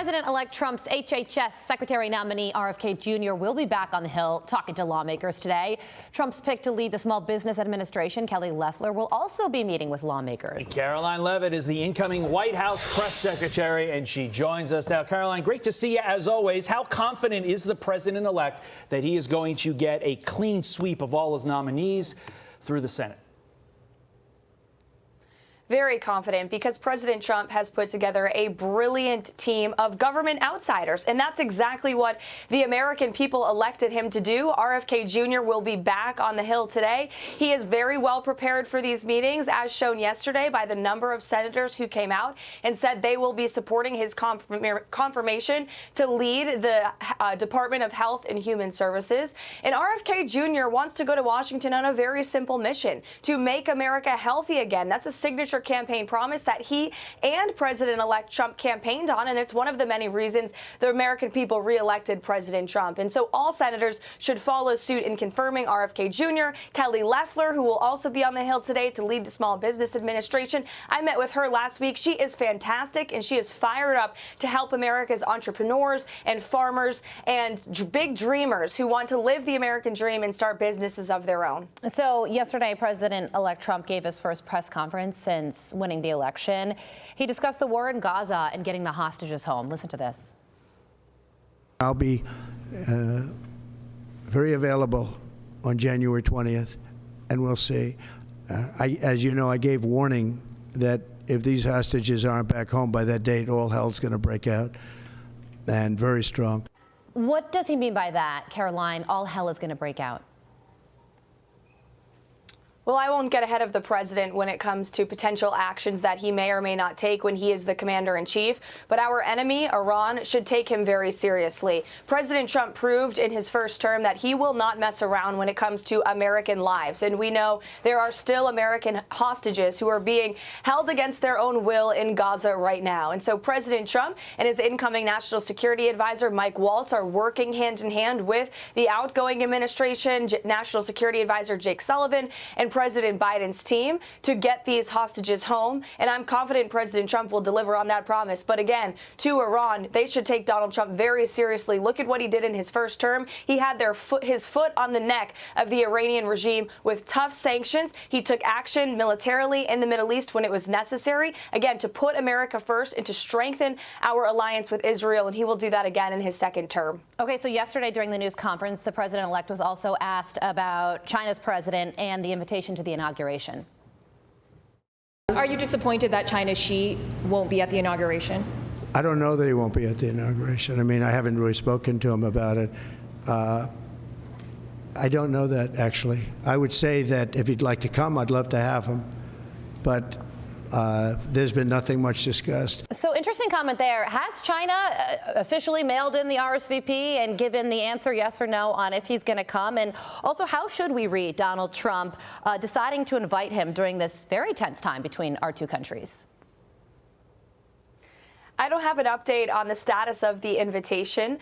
President-elect Trump's HHS Secretary nominee RFK Jr. will be back on the Hill talking to lawmakers today. Trump's pick to lead the Small Business Administration, Kelly Loeffler, will also be meeting with lawmakers. Karoline Leavitt is the incoming White House press secretary, and she joins us now. Karoline, great to see you as always. How confident is the president-elect that he is going to get a clean sweep of all his nominees through the Senate? Very confident, because President Trump has put together a brilliant team of government outsiders, and that's exactly what the American people elected him to do. RFK Jr. will be back on the Hill today. He is very well prepared for these meetings, as shown yesterday by the number of senators who came out and said they will be supporting his confirmation to lead the Department of Health and Human Services. And RFK Jr. wants to go to Washington on a very simple mission: to make America healthy again. That's a signature campaign promise that he and President-elect Trump campaigned on, and it's one of the many reasons the American people re-elected President Trump. And so all senators should follow suit in confirming RFK Jr. Kelly Loeffler, who will also be on the Hill today to lead the Small Business Administration. I met with her last week. She is fantastic, and she is fired up to help America's entrepreneurs and farmers and big dreamers who want to live the American dream and start businesses of their own. So yesterday, President-elect Trump gave his first press conference since winning the election. He discussed the war in Gaza and getting the hostages home. Listen to this. I'll be very available on January 20th, and we'll see. As you know, I gave warning that if these hostages aren't back home by that date, all hell's going to break out, and very strong. What does he mean by that, Karoline? All hell is going to break out. Well, I won't get ahead of the president when it comes to potential actions that he may or may not take when he is the commander-in-chief. But our enemy, Iran, should take him very seriously. President Trump proved in his first term that he will not mess around when it comes to American lives. And we know there are still American hostages who are being held against their own will in Gaza right now. And so President Trump and his incoming National Security Advisor, Mike Waltz, are working hand in hand with the outgoing administration, National Security Advisor Jake Sullivan, and President Biden's team to get these hostages home. And I'm confident President Trump will deliver on that promise. But again, to Iran, they should take Donald Trump very seriously. Look at what he did in his first term. He had his foot on the neck of the Iranian regime with tough sanctions. He took action militarily in the Middle East when it was necessary, again, to put America first and to strengthen our alliance with Israel. And he will do that again in his second term. Okay, so yesterday during the news conference, the president-elect was also asked about China's president and the invitation to the inauguration. Are you disappointed that China's Xi won't be at the inauguration? I don't know that he won't be at the inauguration. I mean, I haven't really spoken to him about it. I don't know that, actually. I would say that if he'd like to come, I'd love to have him. But there's been nothing much discussed. So interesting comment there. Has China officially mailed in the RSVP and given the answer yes or no on if he's going to come? And also, how should we read Donald Trump deciding to invite him during this very tense time between our two countries? I don't have an update on the status of the invitation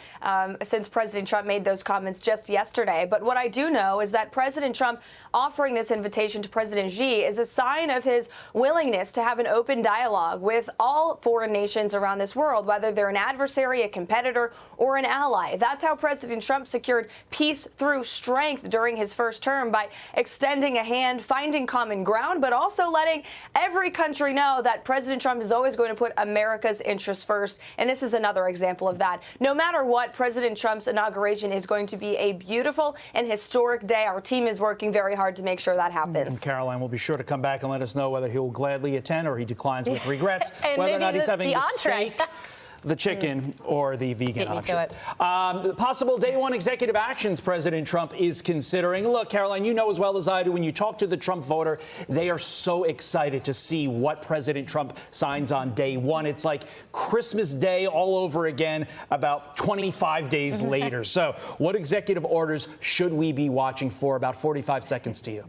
since President Trump made those comments just yesterday. But what I do know is that President Trump offering this invitation to President Xi is a sign of his willingness to have an open dialogue with all foreign nations around this world, whether they're an adversary, a competitor, or an ally. That's how President Trump secured peace through strength during his first term, by extending a hand, finding common ground, but also letting every country know that President Trump is always going to put America's interests first. And this is another example of that. No matter what, President Trump's inauguration is going to be a beautiful and historic day. Our team is working very hard to make sure that happens. And Karoline will be sure to come back and let us know whether he'll gladly attend or he declines with regrets, and whether or not he's having the entree. steak, the chicken, or the vegan option. Possible day one executive actions President Trump is considering. Look, Karoline, you know as well as I do, when you talk to the Trump voter, they are so excited to see what President Trump signs on day one. It's like Christmas Day all over again, about 25 days later. So what executive orders should we be watching for? About 45 seconds to you.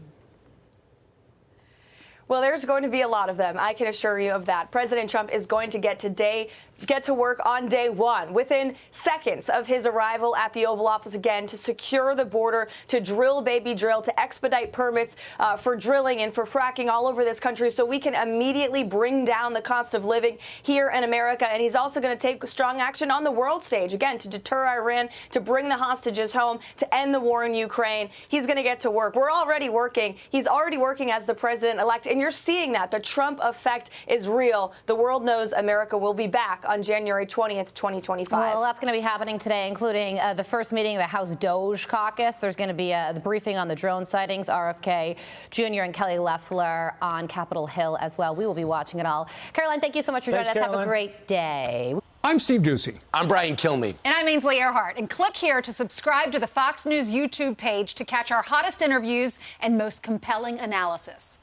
Well, there's going to be a lot of them. I can assure you of that. President Trump is going to get to work on day one, within seconds of his arrival at the Oval Office again, to secure the border, to drill, baby drill, to expedite permits for drilling and for fracking all over this country so we can immediately bring down the cost of living here in America. And he's also going to take strong action on the world stage, again, to deter Iran, to bring the hostages home, to end the war in Ukraine. He's going to get to work. We're already working. He's already working as the president-elect. And you're seeing that. The Trump effect is real. The world knows America will be back on January 20th, 2025. Well, that's going to be happening today, including the first meeting of the House Doge Caucus. There's going to be the briefing on the drone sightings, RFK Jr. and Kelly Loeffler on Capitol Hill as well. We will be watching it all. Karoline, thank you so much for joining us. Caroline. Have a great day. I'm Steve Ducey. I'm Brian Kilmeade. And I'm Ainsley Earhart. And click here to subscribe to the Fox News YouTube page to catch our hottest interviews and most compelling analysis.